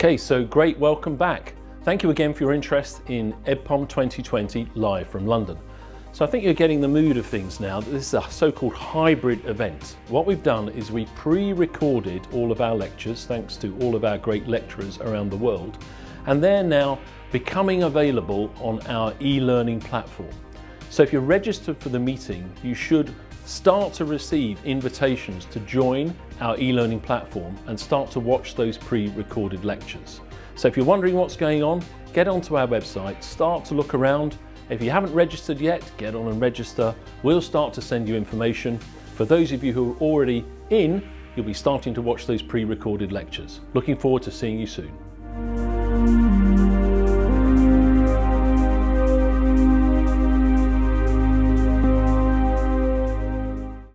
Okay, so great, welcome back. Thank you again for your interest in EBPOM 2020 live from London. So I think you're getting the mood of things now. This is a so-called hybrid event. What we've done is we pre-recorded all of our lectures, thanks to all of our great lecturers around the world, and they're now becoming available on our e-learning platform. So if you're registered for the meeting, you should start to receive invitations to join our e-learning platform and start to watch those pre-recorded lectures. So if you're wondering what's going on, get onto our website, start to look around. If you haven't registered yet, get on and register. We'll start to send you information. For those of you who are already in, you'll be starting to watch those pre-recorded lectures. Looking forward to seeing you soon.